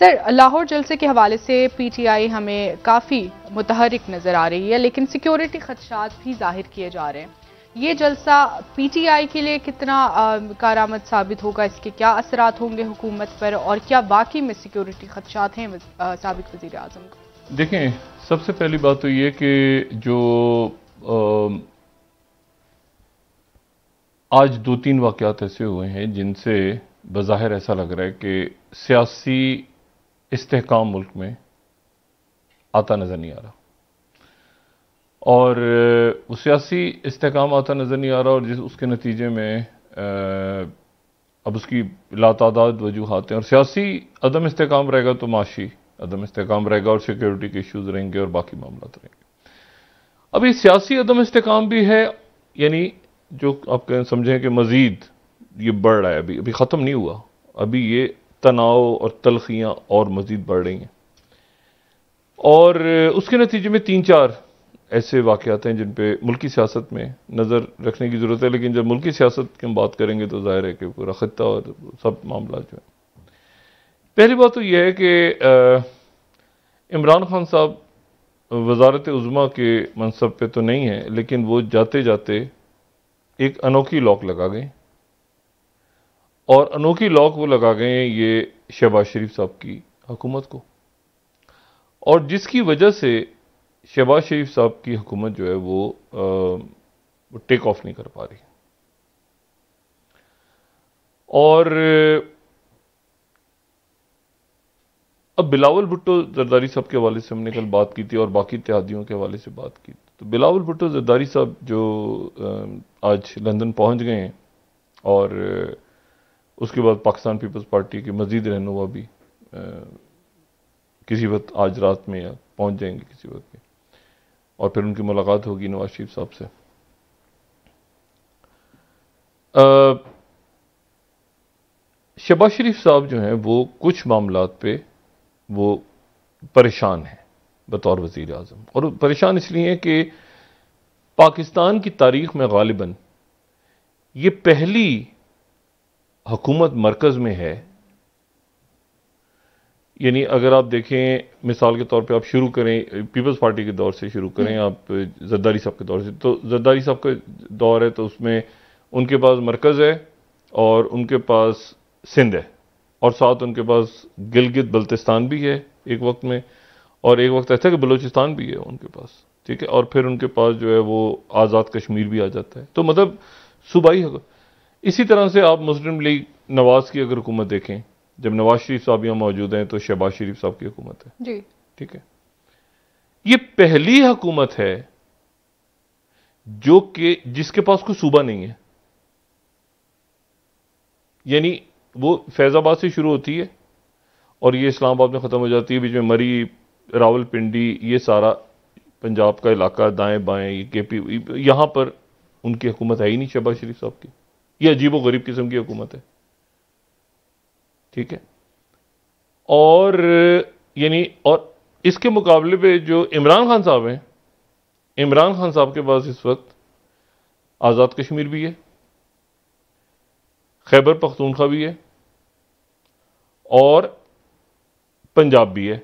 Sir, Lahore जलसे के हवाले से पीटीआई हमें काफ़ी मुतहरिक नज़र आ रही है, लेकिन सिक्योरिटी खदशात भी जाहिर किए जा रहे हैं। ये जलसा पीटीआई के लिए कितना कारामद साबित होगा, इसके क्या असरात होंगे हुकूमत पर, और क्या बाकी में सिक्योरिटी खदशात हैं साबिक वज़ीर आज़म को? देखें, सबसे पहली बात तो ये कि जो आज 2-3 वाक़यात ऐसे हुए हैं जिनसे बज़ाहिर ऐसा लग रहा है कि सियासी इस्तेहकाम मुल्क में आता नज़र नहीं आ रहा, और वो सियासी इस्तेहकाम आता नज़र नहीं आ रहा, और जिस उसके नतीजे में अब उसकी लातादाद वजूहात हैं। और सियासी अदम इस्तेहकाम रहेगा तो माशी अदम इस्तेहकाम रहेगा, और सिक्योरिटी के इश्यूज़ रहेंगे, और बाकी मामला रहेंगे। अब ये सियासी अदम इस्तेहकाम भी है, यानी जो आप समझें कि मज़ीद ये बढ़ रहा है, अभी अभी ख़त्म नहीं हुआ, अभी ये तनाव और तलखियाँ और मज़ीद बढ़ रही हैं। और उसके नतीजे में 3-4 ऐसे वाक़यात हैं जिन पे मुल्की सियासत में नज़र रखने की ज़रूरत है। लेकिन जब मुल्की सियासत की हम बात करेंगे तो ज़ाहिर है कि पूरा ख़त्ता और सब मामला जो है, पहली बात तो यह है कि इमरान खान साहब वज़ारत उज़्मा के मनसब पे तो नहीं है, लेकिन वो जाते जाते एक अनोखी लॉक लगा गए, और अनोखी लॉक वो लगा गए ये शहबाज शरीफ साहब की हुकूमत को, और जिसकी वजह से शहबाज शरीफ साहब की हुकूमत जो है वो टेक ऑफ नहीं कर पा रही। और अब बिलावल भुट्टो जरदारी साहब के हवाले से हमने कल बात की थी, और बाकी इत्तेहादियों के हवाले से बात की। तो बिलावल भुट्टो जरदारी साहब जो आज लंदन पहुंच गए हैं, और उसके बाद पाकिस्तान पीपल्स पार्टी के मजीद रहनुमा भी किसी वक्त आज रात में या पहुंच जाएंगे किसी वक्त में, और फिर उनकी मुलाकात होगी नवाज शरीफ साहब से। शहबाज शरीफ साहब जो हैं वो कुछ मामलात पे वो परेशान हैं बतौर वज़ीर आज़म, और परेशान इसलिए हैं कि पाकिस्तान की तारीख में गालिबन ये पहली हुकूमत मरकज़ में है। यानी अगर आप देखें, मिसाल के तौर पे आप शुरू करें पीपल्स पार्टी के दौर से शुरू करें, आप जरदारी साहब के दौर से, तो जरदारी साहब का दौर है तो उसमें उनके पास मरकज़ है, और उनके पास सिंध है, और साथ उनके पास गिलगित बल्तिस्तान भी है एक वक्त में, और एक वक्त ऐसा कि बलूचिस्तान भी है उनके पास, ठीक है, और फिर उनके पास जो है वो आज़ाद कश्मीर भी आ जाता है। तो मतलब सूबाई है। इसी तरह से आप मुस्लिम लीग नवाज की अगर हुकूमत देखें, जब नवाज शरीफ साहब यहाँ मौजूद हैं तो शहबाज शरीफ साहब की हुकूमत है जी, ठीक है। ये पहली हुकूमत है जो कि जिसके पास कोई सूबा नहीं है, यानी वो फैजाबाद से शुरू होती है और ये इस्लामाबाद में ख़त्म हो जाती है, बीच में मरी, रावलपिंडी, ये सारा पंजाब का इलाका, दाएं बाएं, ये केपी, यहां पर उनकी हुकूमत है ही नहीं शहबाज शरीफ साहब की। ये अजीबो गरीब किस्म की हुकूमत है, ठीक है। और यानी और इसके मुकाबले पे जो इमरान खान साहब हैं, इमरान खान साहब के पास इस वक्त आज़ाद कश्मीर भी है, खैबर पख्तूनख्वा भी है, और पंजाब भी है।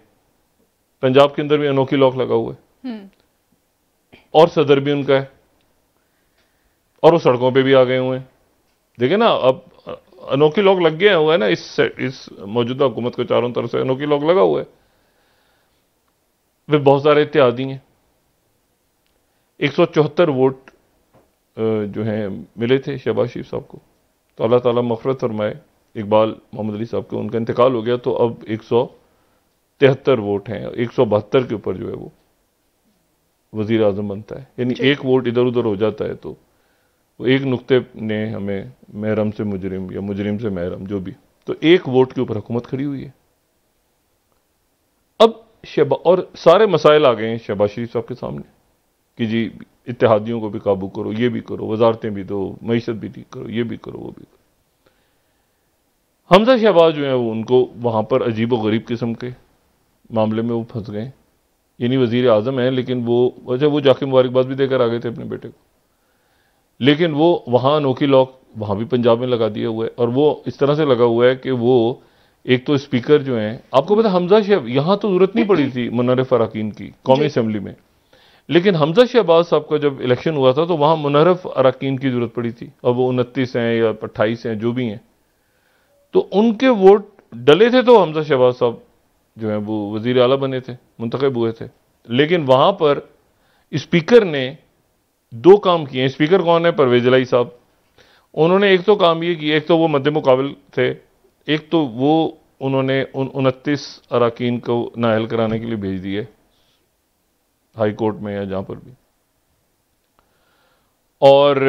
पंजाब के अंदर भी अनोखी लॉक लगा हुआ है, और सदर भी उनका है, और वो सड़कों पे भी आ गए हुए हैं। देखिए ना, अब अनोखी लॉक लग गया हुआ है ना, इस मौजूदा हुकूमत को चारों तरफ से अनोखी लॉक लगा हुआ है। वे बहुत सारे इत्तेहादी हैं। 174 वोट जो हैं मिले थे शहबाज शरीफ साहब को, तो अल्लाह ताला मग़फ़िरत फरमाए। इकबाल मोहम्मद अली साहब को उनका इंतकाल हो गया, तो अब 173 वोट हैं, 172 के ऊपर जो है वो वज़ीर आज़म बनता है। यानी एक वोट इधर उधर हो जाता है तो वो एक नुक्ते ने हमें महरम से मुजरिम या मुजरिम से महरम जो भी, तो एक वोट के ऊपर हुकूमत खड़ी हुई है। अब और सारे मसाइल आ गए हैं शहबाज शरीफ साहब के सामने कि जी इत्तेहादियों को भी काबू करो, ये भी करो, वजारतें भी दो, मईशत भी ठीक करो, ये भी करो, वो भी करो। हमजा शहबाज जो है वो उनको वहां पर अजीब व गरीब किस्म के मामले में वो फंस गए। यानी वजीर आजम है, लेकिन वो जाके मुबारकबाद भी देकर आ गए थे अपने बेटे को, लेकिन वो वहां अनोखी लॉक वहां भी पंजाब में लगा दिया हुआ है, और वो इस तरह से लगा हुआ है कि वो एक तो स्पीकर जो हैं, आपको पता हमजा शहबाज, यहां तो जरूरत नहीं पड़ी थी मुनर्रफ अराकीन की कौमी असेंबली में, लेकिन हमजा शहबाज साहब का जब इलेक्शन हुआ था तो वहां मुनर्रफ अराकीन की जरूरत पड़ी थी। अब वो 29 हैं या 28 हैं जो भी हैं, तो उनके वोट डले थे तो हमजा शहबाज साहब जो है वो वजीर आला बने थे, मुंतखब हुए थे। लेकिन वहां पर स्पीकर ने दो काम किए। स्पीकर कौन है? परवेज इलाही साहब। उन्होंने एक तो काम ये किया, एक तो वो मद्दे मुकाबिल थे, एक तो वो उन्होंने 29 अराकीन को नाअहल कराने के लिए भेज दिए हाई कोर्ट में या जहां पर भी, और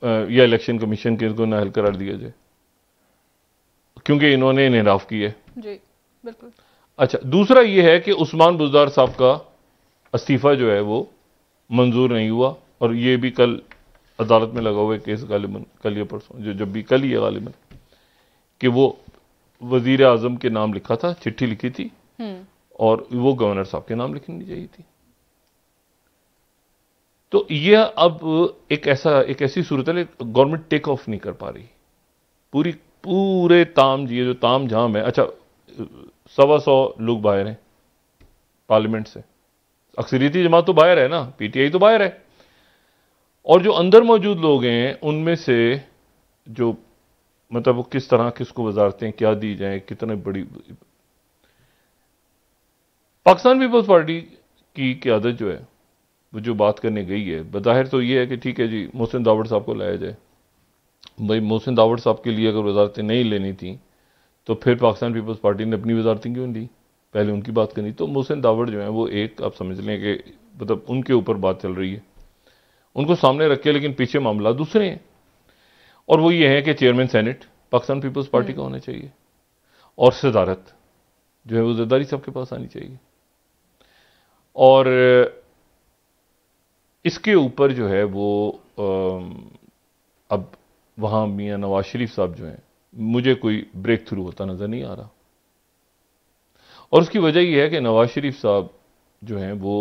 या इलेक्शन कमीशन के इनको नाअहल करार दिया जाए क्योंकि इन्होंने इनहराफ की है। जी बिल्कुल। अच्छा, दूसरा ये है कि उस्मान बुज़दार साहब का इस्तीफा जो है वो मंजूर नहीं हुआ, और ये भी कल अदालत में लगा हुआ है केस, गालिबन कल या परसों, जो जब भी कल ही है गालिबन, कि वो वजीर आजम के नाम लिखा था, चिट्ठी लिखी थी और वो गवर्नर साहब के नाम लिखनी चाहिए थी। तो यह अब एक ऐसी सूरत है, गवर्नमेंट टेक ऑफ नहीं कर पा रही। पूरे ताम जी, जो ताम झाम है। अच्छा, 125 लोग बाहर हैं पार्लियामेंट से, अक्सरियती जमात तो बाहर है ना, पीटीआई तो बाहर है, और जो अंदर मौजूद लोग हैं उनमें से जो मतलब वो किस तरह किसको वजारतें हैं, क्या दी जाए, कितने बड़ी। पाकिस्तान पीपल्स पार्टी की क़यादत जो है वो जो बात करने गई है, बज़ाहिर तो ये है कि ठीक है जी मोहसिन दावड़ साहब को लाया जाए। भाई मोहसिन दावड़ साहब के लिए अगर वजारतें नहीं लेनी थी तो फिर पाकिस्तान पीपल्स पार्टी ने अपनी वजारतें क्यों ली? पहले उनकी बात करनी। तो मोहसिन दावड़ जो है वो एक, आप समझ लें कि मतलब उनके ऊपर बात चल रही है, उनको सामने रखे, लेकिन पीछे मामला दूसरे हैं। और वो ये है कि चेयरमैन सेनेट पाकिस्तान पीपल्स पार्टी का होना चाहिए, और सदारत जो है वो ज़रदारी साहब के पास आनी चाहिए। और इसके ऊपर जो है वो अब वहां मियां नवाज शरीफ साहब जो हैं, मुझे कोई ब्रेक थ्रू होता नजर नहीं आ रहा। और उसकी वजह यह है कि नवाज शरीफ साहब जो हैं वो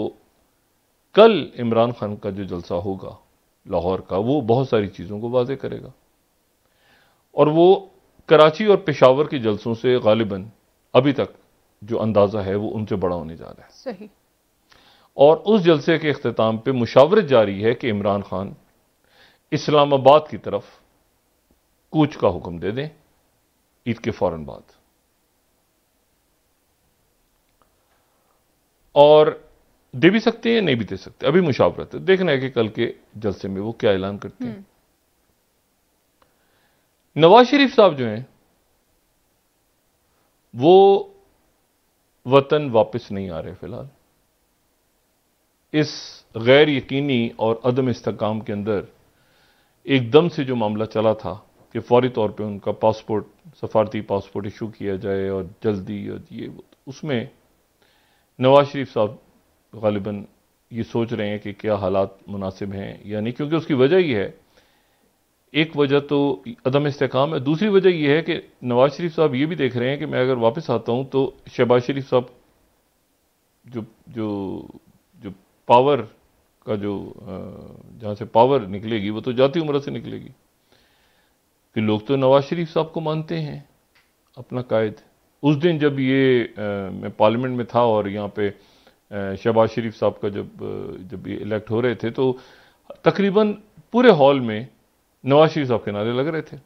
कल इमरान खान का जो जलसा होगा लाहौर का, वो बहुत सारी चीजों को वाजे करेगा, और वो कराची और पेशावर के जलसों से गालिबन अभी तक जो अंदाजा है वो उनसे बड़ा होने जा रहा है। सही। और उस जलसे के इख्तिताम पे मुशावरत जारी है कि इमरान खान इस्लामाबाद की तरफ कूच का हुक्म दे दें ईद के फौरन बाद, और दे भी सकते हैं नहीं भी दे सकते, अभी मुशावरत है। देखना है कि कल के जलसे में वो क्या ऐलान करते हैं। नवाज शरीफ साहब जो हैं वो वतन वापस नहीं आ रहे फिलहाल। इस गैर यकीनी और अदम इस्तेकाम के अंदर एकदम से जो मामला चला था कि फौरी तौर पे उनका पासपोर्ट, सफारती पासपोर्ट इशू किया जाए और जल्दी, और ये वो, उसमें नवाज शरीफ साहब गालिबन ये सोच रहे हैं कि क्या हालात मुनासिब हैं या नहीं, क्योंकि उसकी वजह यह है, एक वजह तो अदम इस्तेकाम है, दूसरी वजह यह है कि नवाज शरीफ साहब ये भी देख रहे हैं कि मैं अगर वापस आता हूं तो शहबाज शरीफ साहब जो जो जो पावर का जो जहां से पावर निकलेगी वो तो जाती उम्र से निकलेगी, कि लोग तो नवाज शरीफ साहब को मानते हैं अपना कायद। उस दिन जब ये मैं पार्लियामेंट में था और यहाँ पे शहबाज शरीफ साहब का जब ये इलेक्ट हो रहे थे तो तकरीबन पूरे हॉल में नवाज शरीफ साहब के नारे लग रहे थे।